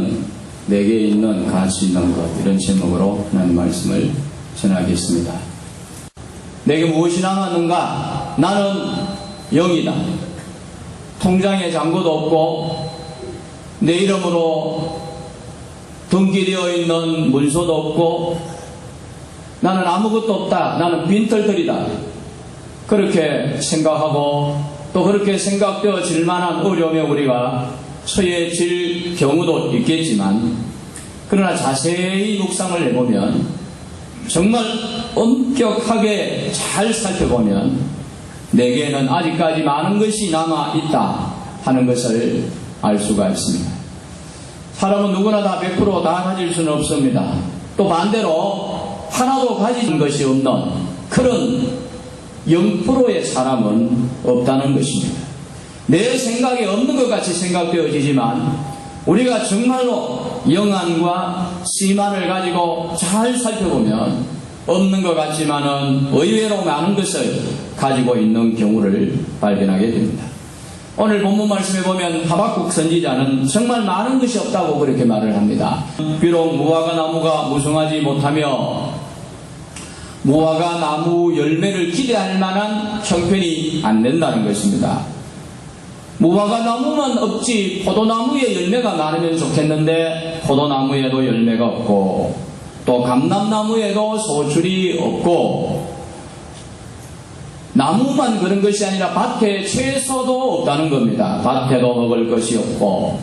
있는, 내게 있는 가치 있는 것, 이런 제목으로 하나님 말씀을 전하겠습니다. 내게 무엇이 남았는가? 나는 영이다. 통장에 잔고도 없고 내 이름으로 등기되어 있는 문서도 없고 나는 아무것도 없다. 나는 빈털터리다. 그렇게 생각하고 또 그렇게 생각되어질 만한 어려움에 우리가 처해질 경우도 있겠지만, 그러나 자세히 묵상을 해보면, 정말 엄격하게 잘 살펴보면 내게는 아직까지 많은 것이 남아있다 하는 것을 알 수가 있습니다. 사람은 누구나 다 100% 다 가질 수는 없습니다. 또 반대로 하나도 가진 것이 없는 그런 0%의 사람은 없다는 것입니다. 내 생각에 없는 것 같이 생각되어지지만 우리가 정말로 영안과 시만을 가지고 잘 살펴보면 없는 것 같지만은 의외로 많은 것을 가지고 있는 경우를 발견하게 됩니다. 오늘 본문 말씀에 보면 하박국 선지자는 정말 많은 것이 없다고 그렇게 말을 합니다. 비록 무화과 나무가 무성하지 못하며 무화과 나무 열매를 기대할 만한 형편이 안 된다는 것입니다. 무화과 나무만 없지 포도나무에 열매가 많으면 좋겠는데 포도나무에도 열매가 없고 또 감람나무에도 소출이 없고 나무만 그런 것이 아니라 밭에 채소도 없다는 겁니다. 밭에도 먹을 것이 없고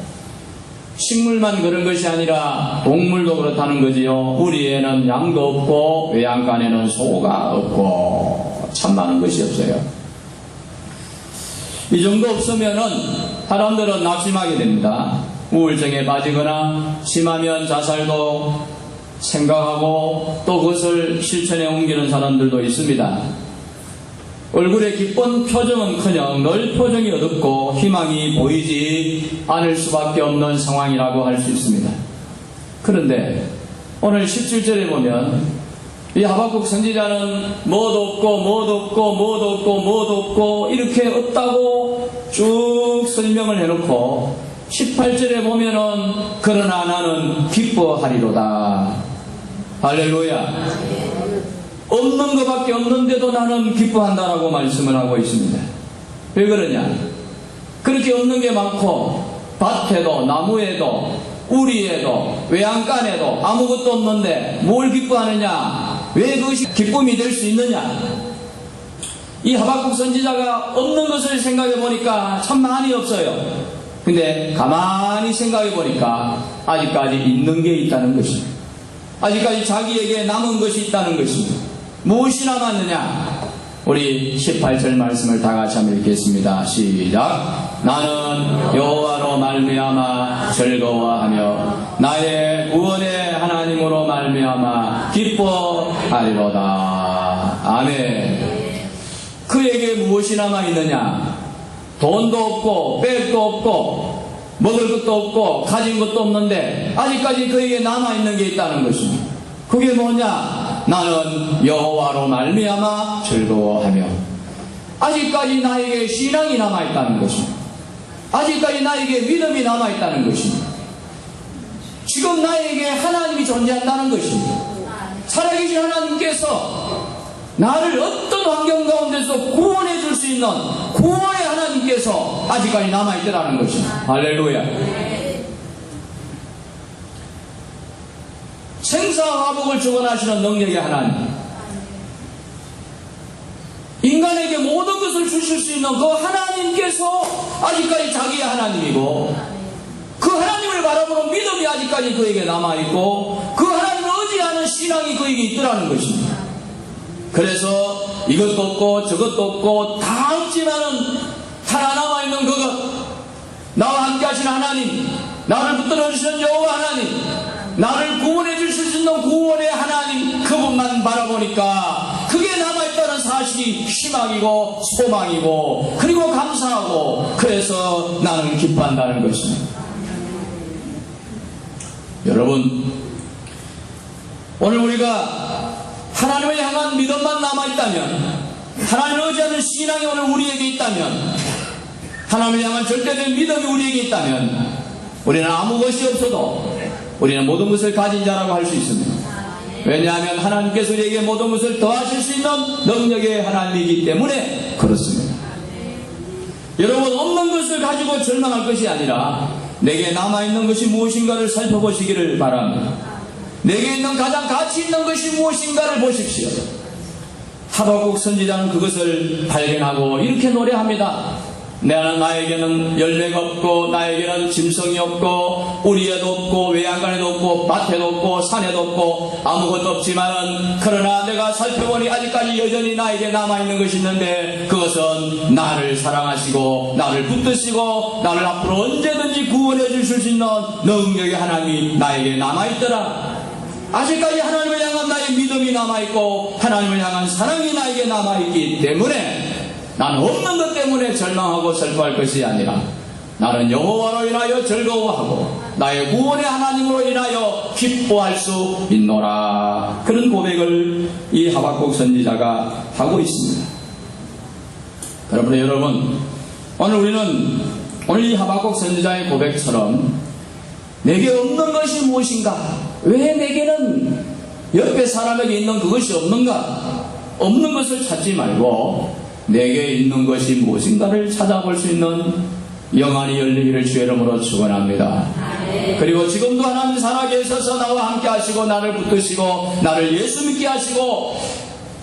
식물만 그런 것이 아니라 동물도 그렇다는 거지요. 우리에는 양도 없고 외양간에는 소가 없고 참 많은 것이 없어요. 이 정도 없으면은 사람들은 낙심하게 됩니다. 우울증에 빠지거나 심하면 자살도 생각하고 또 그것을 실천에 옮기는 사람들도 있습니다. 얼굴에 기쁜 표정은커녕 늘 표정이 어둡고 희망이 보이지 않을 수밖에 없는 상황이라고 할 수 있습니다. 그런데 오늘 17절에 보면 이 하박국 선지자는 뭐도 없고 뭐도 없고 뭐도 없고 뭐도 없고 이렇게 없다고 쭉 설명을 해놓고 18절에 보면은 그러나 나는 기뻐하리로다. 할렐루야. 없는 것밖에 없는데도 나는 기뻐한다라고 말씀을 하고 있습니다. 왜 그러냐? 그렇게 없는 게 많고 밭에도 나무에도 우리에도 외양간에도 아무것도 없는데 뭘 기뻐하느냐? 왜 그것이 기쁨이 될 수 있느냐? 이 하박국 선지자가 없는 것을 생각해 보니까 참 많이 없어요. 근데 가만히 생각해 보니까 아직까지 있는 게 있다는 것입니다. 아직까지 자기에게 남은 것이 있다는 것입니다. 무엇이 남았느냐? 우리 18절 말씀을 다 같이 한번 읽겠습니다. 시작. 나는 여호와로 말미암아 즐거워하며 나의 구원의 하나님으로 말미암아 기뻐하리로다. 아멘. 그에게 무엇이 남아있느냐? 돈도 없고 백도 없고 먹을 것도 없고 가진 것도 없는데 아직까지 그에게 남아있는 게 있다는 것입니다. 그게 뭐냐? 나는 여호와로 말미암아 즐거워하며 아직까지 나에게 신앙이 남아있다는 것입니다. 아직까지 나에게 믿음이 남아있다는 것입니다. 지금 나에게 하나님이 존재한다는 것입니다. 살아계신 하나님께서 나를 어떤 환경 가운데서 구원해 줄 수 있는 구원의 하나님께서 아직까지 남아있더라는 것입니다. 할렐루야. 생사화복을 주관하시는 능력의 하나님, 인간에게 모든 것을 주실 수 있는 그 하나님께서 아직까지 자기의 하나님이고 그 하나님을 바라보는 믿음이 아직까지 그에게 남아있고 그 하나님을 의지하는 신앙이 그에게 있더라는 것입니다. 그래서 이것도 없고 저것도 없고 다 없지만은 하나 남아있는 그것, 나와 함께 하신 하나님, 나를 붙들어 주시는 여호와 하나님, 나를 구원해 주실 수 있는 구원의 하나님, 그분만 바라보니까 그게 남아있다는 사실이 희망이고 소망이고 그리고 감사하고 그래서 나는 기뻐한다는 것입니다. 여러분, 오늘 우리가 하나님을 향한 믿음만 남아있다면, 하나님을 의지하는 신앙이 오늘 우리에게 있다면, 하나님을 향한 절대된 믿음이 우리에게 있다면 우리는 아무 것이 없어도 우리는 모든 것을 가진 자라고 할 수 있습니다. 왜냐하면 하나님께서 우리에게 모든 것을 더하실 수 있는 능력의 하나님이기 때문에 그렇습니다. 여러분, 없는 것을 가지고 절망할 것이 아니라 내게 남아있는 것이 무엇인가를 살펴보시기를 바랍니다. 내게 있는 가장 가치 있는 것이 무엇인가를 보십시오. 하박국 선지자는 그것을 발견하고 이렇게 노래합니다. 나에게는 열매가 없고 나에게는 짐승이 없고 우리에도 없고 외양간에도 없고 밭에도 없고 산에도 없고 아무것도 없지만은 그러나 내가 살펴보니 아직까지 여전히 나에게 남아있는 것이 있는데 그것은 나를 사랑하시고 나를 붙드시고 나를 앞으로 언제든지 구원해 주실 수 있는 능력의 하나님이 나에게 남아있더라. 아직까지 하나님을 향한 나의 믿음이 남아있고 하나님을 향한 사랑이 나에게 남아있기 때문에 나는 없는 것 때문에 절망하고 슬퍼할 것이 아니라 나는 여호와로 인하여 즐거워하고 나의 구원의 하나님으로 인하여 기뻐할 수 있노라. 그런 고백을 이 하박국 선지자가 하고 있습니다. 그러므로 여러분, 오늘 이 하박국 선지자의 고백처럼 내게 없는 것이 무엇인가? 왜 내게는 옆에 사람에게 있는 그것이 없는가? 없는 것을 찾지 말고 내게 있는 것이 무엇인가를 찾아볼 수 있는 영안이 열리기를 주의 이름으로 축원합니다. 그리고 지금도 하나님 살아계셔서 나와 함께 하시고 나를 붙드시고 나를 예수 믿게 하시고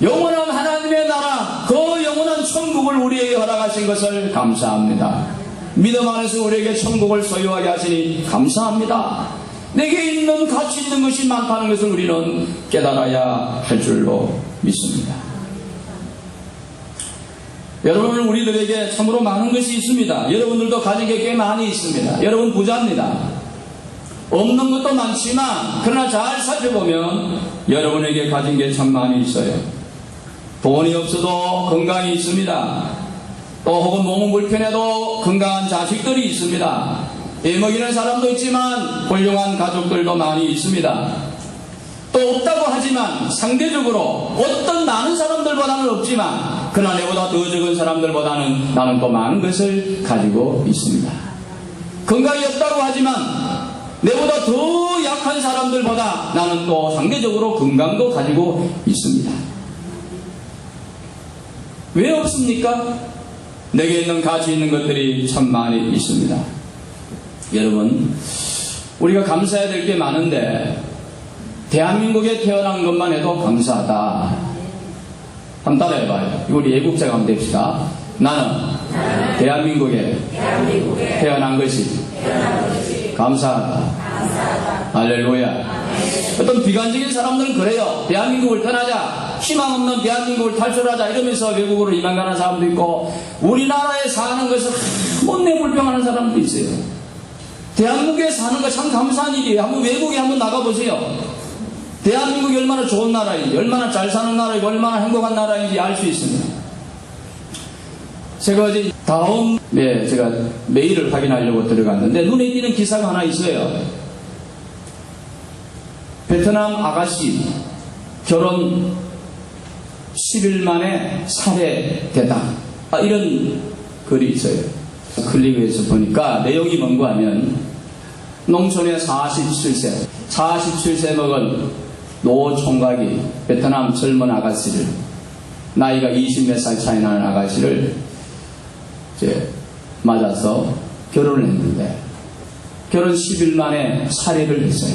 영원한 하나님의 나라, 그 영원한 천국을 우리에게 허락하신 것을 감사합니다. 믿음 안에서 우리에게 천국을 소유하게 하시니 감사합니다. 내게 있는 가치 있는 것이 많다는 것을 우리는 깨달아야 할 줄로 믿습니다. 여러분, 우리들에게 참으로 많은 것이 있습니다. 여러분들도 가진 게 꽤 많이 있습니다. 여러분 부자입니다. 없는 것도 많지만 그러나 잘 살펴보면 여러분에게 가진 게 참 많이 있어요. 돈이 없어도 건강이 있습니다. 또 혹은 몸은 불편해도 건강한 자식들이 있습니다. 애먹이는 사람도 있지만 훌륭한 가족들도 많이 있습니다. 또 없다고 하지만 상대적으로 어떤 많은 사람들보다는 없지만 그러나 내보다 더 적은 사람들보다는 나는 또 많은 것을 가지고 있습니다. 건강이 없다고 하지만 내보다 더 약한 사람들보다 나는 또 상대적으로 건강도 가지고 있습니다. 왜 없습니까? 내게 있는 가치 있는 것들이 참 많이 있습니다. 여러분, 우리가 감사해야 될 게 많은데 대한민국에 태어난 것만 해도 감사하다. 한번 따라해봐요. 우리 애국자가 한번 됩시다. 나는 대한민국에 태어난 것이 감사하다. 할렐루야. 어떤 비관적인 사람들은 그래요. 대한민국을 떠나자, 희망 없는 대한민국을 탈출하자 이러면서 외국으로 이만 가는 사람도 있고, 우리나라에 사는 것을 못내 불평하는 사람도 있어요. 대한민국에 사는 거 참 감사한 일이에요. 한번 외국에 한번 나가보세요. 대한민국이 얼마나 좋은 나라인지, 얼마나 잘 사는 나라이고 얼마나 행복한 나라인지 알 수 있습니다. 제가 어제 다음에 제가 메일을 확인하려고 들어갔는데 눈에 띄는 기사가 하나 있어요. 베트남 아가씨 결혼 10일 만에 살해됐다. 이런 글이 있어요. 클릭해서 보니까 내용이 뭔가 하면 농촌의 47세 먹은 노 총각이 베트남 젊은 아가씨를, 나이가 20몇 살 차이 나는 아가씨를 맞아서 결혼을 했는데 결혼 10일 만에 살해를 했어요.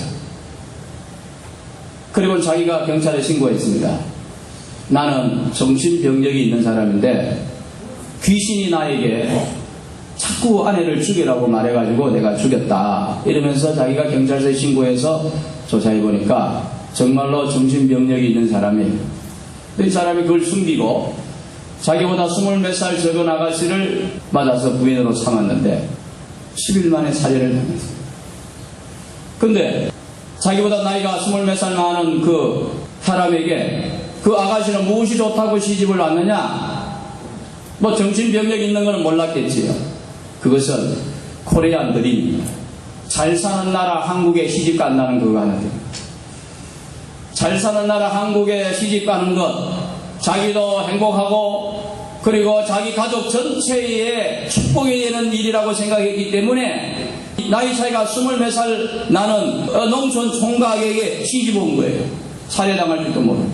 그리고 자기가 경찰에 신고했습니다. 나는 정신병력이 있는 사람인데 귀신이 나에게 자꾸 아내를 죽이라고 말해가지고 내가 죽였다. 이러면서 자기가 경찰서에 신고해서 조사해보니까 정말로 정신병력이 있는 사람이에요. 이 사람이 그걸 숨기고 자기보다 20몇 살 적은 아가씨를 맞아서 부인으로 삼았는데 10일 만에 살해를 당했어요. 근데 자기보다 나이가 20몇 살 많은 그 사람에게 그 아가씨는 무엇이 좋다고 시집을 왔느냐? 뭐 정신병력이 있는 건 몰랐겠지요. 그것은 코리안 드림입니다. 잘 사는 나라 한국에 시집 간다는 그거 하나 됩니다. 잘 사는 나라 한국에 시집 가는 것, 자기도 행복하고 그리고 자기 가족 전체의 축복이 되는 일이라고 생각했기 때문에 나이 차이가 20몇 살 나는 농촌 총각에게 시집 온 거예요. 살해당할지도 모르고.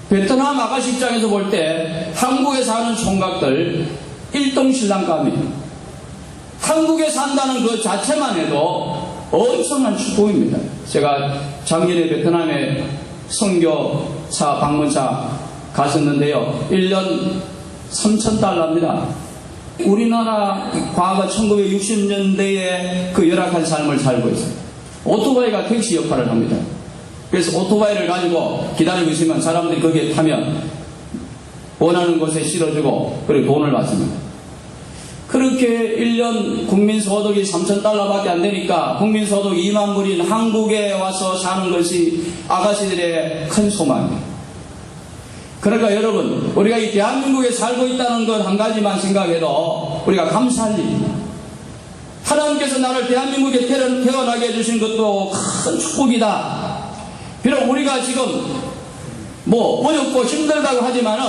베트남 아가씨 입장에서 볼 때 한국에 사는 총각들 일동 신랑감이에요. 한국에 산다는 그 자체만 해도 엄청난 축복입니다. 제가 작년에 베트남에 선교사 방문사 갔었는데요. 1년 3,000달러입니다. 우리나라 과거 1960년대에 그 열악한 삶을 살고 있어요. 오토바이가 택시 역할을 합니다. 그래서 오토바이를 가지고 기다리고 있으면 사람들이 거기에 타면 원하는 곳에 실어주고 그리고 돈을 받습니다. 그렇게 1년 국민소득이 3,000달러밖에 안 되니까 국민소득 2만 불인 한국에 와서 사는 것이 아가씨들의 큰 소망입니다. 그러니까 여러분, 우리가 이 대한민국에 살고 있다는 것 한 가지만 생각해도 우리가 감사할 일입니다. 하나님께서 나를 대한민국에 태어나게 해주신 것도 큰 축복이다. 비록 우리가 지금 어렵고 힘들다고 하지만은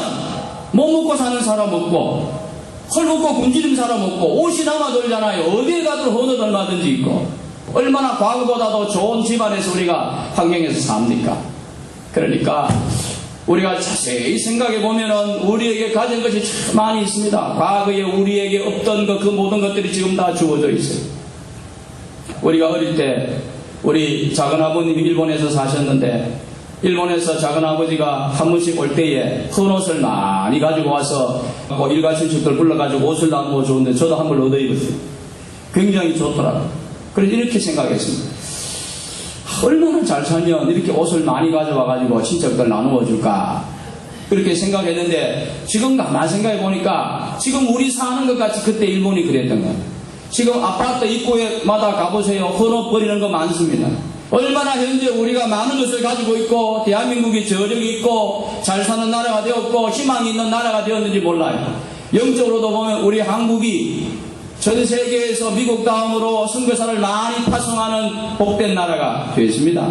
못 먹고 사는 사람 없고 헐벗고 굶주린 사람 없고 옷이 남아돌잖아요. 어디에 가도 헌옷 얼마든지 있고 얼마나 과거보다도 좋은 집안에서 우리가 환경에서 삽니까? 그러니까 우리가 자세히 생각해 보면은 우리에게 가진 것이 참 많이 있습니다. 과거에 우리에게 없던 것, 그 모든 것들이 지금 다 주어져 있어요. 우리가 어릴 때 우리 작은아버님이 일본에서 사셨는데 일본에서 작은아버지가 한 번씩 올 때에 헌옷을 많이 가지고 와서 일가친척들 불러가지고 옷을 나누어 주는데 저도 한 벌 얻어 입었어요. 굉장히 좋더라고요. 그래서 이렇게 생각했습니다. 얼마나 잘 살면 이렇게 옷을 많이 가져와가지고 친척들 나누어 줄까 그렇게 생각했는데 지금 가만 생각해 보니까 지금 우리 사는 것 같이 그때 일본이 그랬던 거예요. 지금 아파트 입구에마다 가보세요. 헌옷 버리는 거 많습니다. 얼마나 현재 우리가 많은 것을 가지고 있고 대한민국이 저력이 있고 잘 사는 나라가 되었고 희망이 있는 나라가 되었는지 몰라요. 영적으로도 보면 우리 한국이 전 세계에서 미국 다음으로 선교사를 많이 파송하는 복된 나라가 되었습니다.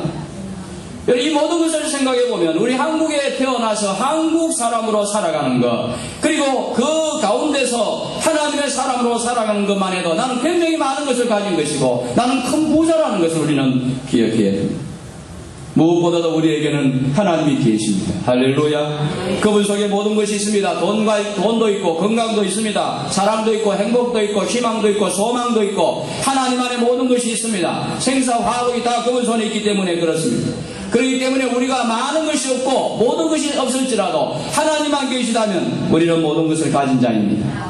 이 모든 것을 생각해 보면 우리 한국에 태어나서 한국 사람으로 살아가는 것 그리고 그 가운데서 하나님의 사람으로 살아가는 것만 해도 나는 굉장히 많은 것을 가진 것이고 나는 큰 부자라는 것을 우리는 기억해야 됩니다. 무엇보다도 우리에게는 하나님이 계십니다. 할렐루야. 그분 속에 모든 것이 있습니다. 돈도 있고 건강도 있습니다. 사랑도 있고 행복도 있고 희망도 있고 소망도 있고 하나님 안에 모든 것이 있습니다. 생사화복이 다 그분 손에 있기 때문에 그렇습니다. 그렇기 때문에 우리가 많은 것이 없고 모든 것이 없을지라도 하나님만 계시다면 우리는 모든 것을 가진 자입니다.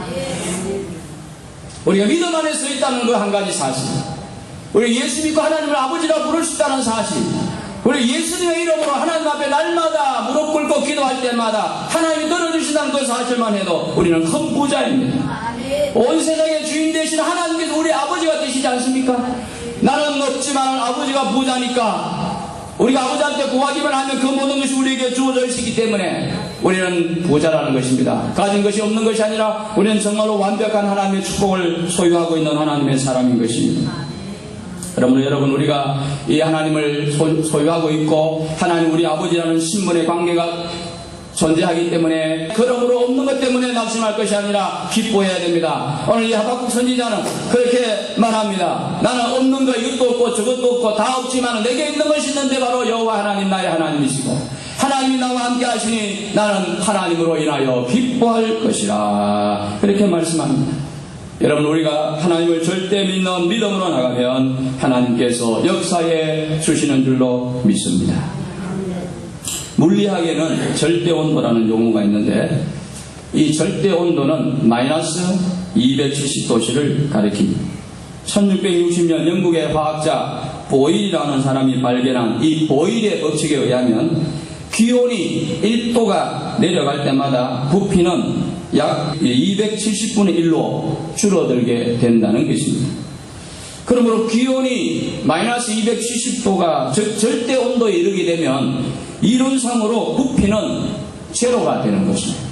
우리가 믿음 안에 서 있다는 그 한 가지 사실, 우리 예수 믿고 하나님을 아버지라 부를 수 있다는 사실, 우리 예수님의 이름으로 하나님 앞에 날마다 무릎 꿇고 기도할 때마다 하나님이 들어주신다는 그 사실만 해도 우리는 큰 부자입니다. 온 세상의 주인 되신 하나님께서 우리 아버지가 되시지 않습니까? 나는 없지만 아버지가 부자니까 우리가 아버지한테 구하기만 하면 그 모든 것이 우리에게 주어져 있기 때문에 우리는 부자라는 것입니다. 가진 것이 없는 것이 아니라 우리는 정말로 완벽한 하나님의 축복을 소유하고 있는 하나님의 사람인 것입니다. 여러분 우리가 이 하나님을 소유하고 있고 하나님 우리 아버지라는 신분의 관계가 존재하기 때문에 그러므로 없는 것 때문에 낙심할 것이 아니라 기뻐해야 됩니다. 오늘 이 하박국 선지자는 그렇게 말합니다. 나는 없는 거 이것도 없고 저것도 없고 다 없지만 내게 있는 것이 있는데 바로 여호와 하나님 나의 하나님이시고 하나님이 나와 함께 하시니 나는 하나님으로 인하여 기뻐할 것이라 그렇게 말씀합니다. 여러분 우리가 하나님을 절대 믿는 믿음으로 나가면 하나님께서 역사해 주시는 줄로 믿습니다. 물리학에는 절대온도라는 용어가 있는데 이 절대온도는 마이너스 270도씨를 가리킵니다. 1660년 영국의 화학자 보일이라는 사람이 발견한 이 보일의 법칙에 의하면 기온이 1도가 내려갈 때마다 부피는 약 270분의 1로 줄어들게 된다는 것입니다. 그러므로 기온이 마이너스 270도가 즉 절대 온도에 이르게 되면 이론상으로 부피는 제로가 되는 것입니다.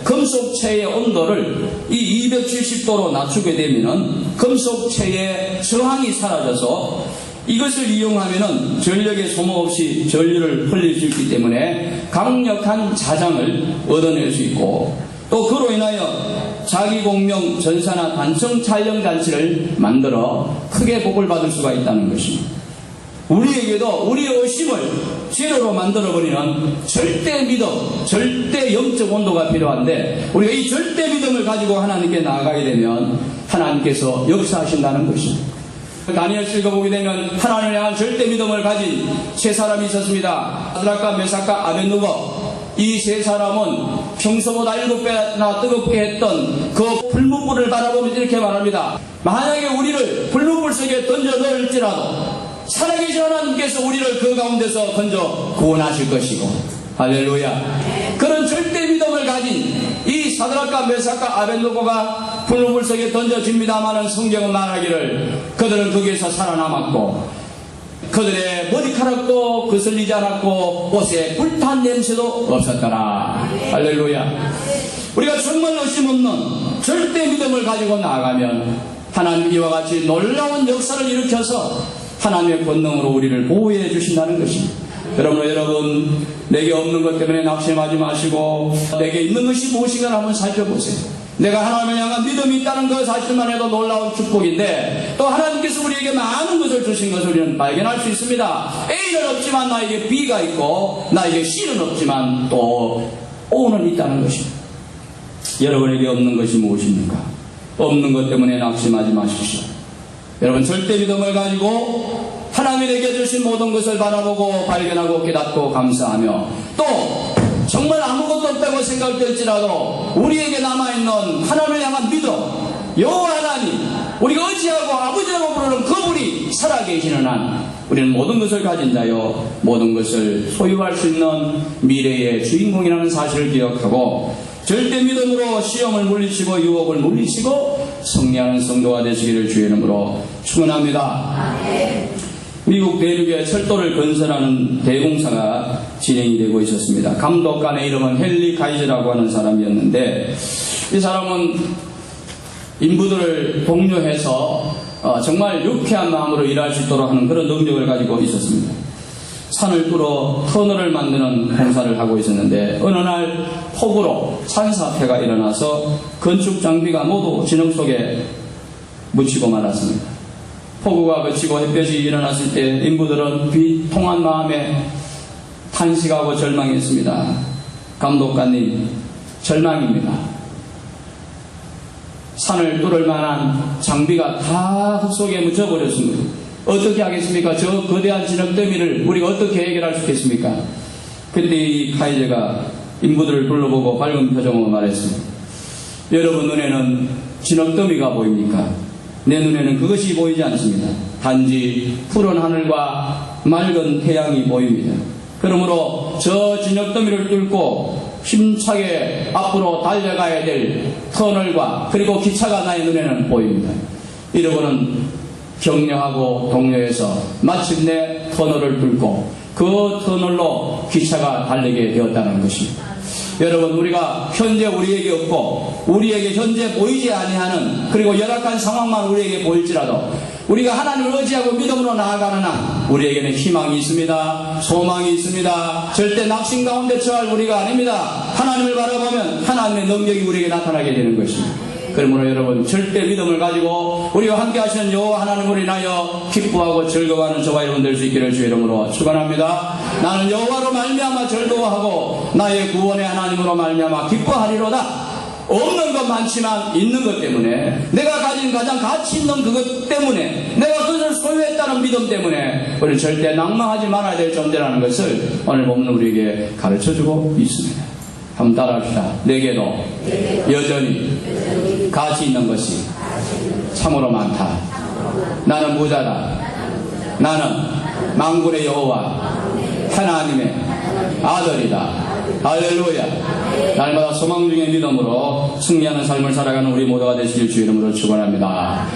금속체의 온도를 이 270도로 낮추게 되면 금속체의 저항이 사라져서 이것을 이용하면 전력의 소모 없이 전류를 흘릴 수 있기 때문에 강력한 자장을 얻어낼 수 있고 또 그로 인하여 자기 공명 전사나 단청 촬영 잔치를 만들어 크게 복을 받을 수가 있다는 것입니다. 우리에게도 우리의 의심을 제로로 만들어버리는 절대 믿음, 절대 영적 온도가 필요한데, 우리가 이 절대 믿음을 가지고 하나님께 나아가게 되면 하나님께서 역사하신다는 것입니다. 다니엘서 읽어보게 되면 하나님을 향한 절대 믿음을 가진 세 사람이 있었습니다. 사드락과 메삭과 아벳느고. 이 세 사람은 평소보다 7배나 뜨겁게 했던 그 불문불을 바라보면서 이렇게 말합니다. 만약에 우리를 불문불 속에 던져 넣을지라도 살아계신 하나님께서 우리를 그 가운데서 건져 구원하실 것이고, 할렐루야. 그런 절대 믿음을 가진 이 사드락과 메삭과 아벳느고가 불문불 속에 던져집니다마는 성경은 말하기를 그들은 거기에서 살아남았고, 그들의 머리카락도 거슬리지 않았고 옷에 불탄 냄새도 없었더라. 할렐루야. 우리가 정말 의심 없는 절대 믿음을 가지고 나아가면 하나님 이와 같이 놀라운 역사를 일으켜서 하나님의 권능으로 우리를 보호해 주신다는 것입니다. 여러분, 내게 없는 것 때문에 낙심하지 마시고 내게 있는 것이 무엇인가 한번 살펴보세요. 내가 하나님을 향한 믿음이 있다는 것 사실만 해도 놀라운 축복인데, 또 하나님께서 우리에게 많은 것을 주신 것을 우리는 발견할 수 있습니다. A는 없지만 나에게 B가 있고, 나에게 C는 없지만 또 O는 있다는 것입니다. 여러분에게 없는 것이 무엇입니까? 없는 것 때문에 낙심하지 마십시오. 여러분, 절대 믿음을 가지고 하나님에게 주신 모든 것을 바라보고 발견하고 깨닫고 감사하며, 또 정말 아무것도 없다고 생각될지라도 우리에게 남아있는 하나님을 향한 믿음, 여호와 하나님, 우리가 의지하고 아버지라고 부르는 그분이 살아계시는 한 우리는 모든 것을 가진 자요 모든 것을 소유할 수 있는 미래의 주인공이라는 사실을 기억하고 절대 믿음으로 시험을 물리치고 유혹을 물리치고 승리하는 성도가 되시기를 주의 이름으로 축원합니다. 미국 대륙에 철도를 건설하는 대공사가 진행이 되고 있었습니다. 감독관의 이름은 헨리 카이저라고 하는 사람이었는데, 이 사람은 인부들을 독려해서 정말 유쾌한 마음으로 일할 수 있도록 하는 그런 능력을 가지고 있었습니다. 산을 뚫어 터널을 만드는 공사를 하고 있었는데, 어느 날 폭우로 산사태가 일어나서 건축 장비가 모두 진흙 속에 묻히고 말았습니다. 폭우가 그치고 햇볕이 일어났을 때 인부들은 비통한 마음에 탄식하고 절망했습니다. 감독관님, 절망입니다. 산을 뚫을 만한 장비가 다 흙 속에 묻혀버렸습니다. 어떻게 하겠습니까? 저 거대한 진흙더미를 우리가 어떻게 해결할 수 있겠습니까? 그때 이 카이저가 인부들을 불러보고 밝은 표정으로 말했습니다. 여러분 눈에는 진흙더미가 보입니까? 내 눈에는 그것이 보이지 않습니다. 단지 푸른 하늘과 맑은 태양이 보입니다. 그러므로 저 진흙더미를 뚫고 힘차게 앞으로 달려가야 될 터널과 그리고 기차가 나의 눈에는 보입니다. 이러고는 격려하고 독려해서 마침내 터널을 뚫고 그 터널로 기차가 달리게 되었다는 것입니다. 여러분, 우리가 현재 우리에게 없고 우리에게 현재 보이지 아니하는, 그리고 열악한 상황만 우리에게 보일지라도 우리가 하나님을 의지하고 믿음으로 나아가는 한 우리에게는 희망이 있습니다. 소망이 있습니다. 절대 낙심 가운데 처할 우리가 아닙니다. 하나님을 바라보면 하나님의 능력이 우리에게 나타나게 되는 것입니다. 그러므로 여러분, 절대 믿음을 가지고 우리와 함께 하시는 여호와 하나님으로 인하여 기뻐하고 즐거워하는 저와 여러분 될 수 있기를 주의 이름으로 축원합니다. 나는 여호와로 말미암아 즐거워하고 나의 구원의 하나님으로 말미암아 기뻐하리로다. 없는 것 많지만 있는 것 때문에, 내가 가진 가장 가치 있는 그것 때문에, 내가 그것을 소유했다는 믿음 때문에 우리는 절대 낭망하지 말아야 될 존재라는 것을 오늘 본문 우리에게 가르쳐주고 있습니다. 한번 따라합시다. 내게도 여전히 가치 있는 것이 참으로 많다. 나는 부자다. 나는 만군의 여호와 하나님의 아들이다. 할렐루야. 날마다 소망 중의 믿음으로 승리하는 삶을 살아가는 우리 모두가 되시길 주의 이름으로 축원합니다.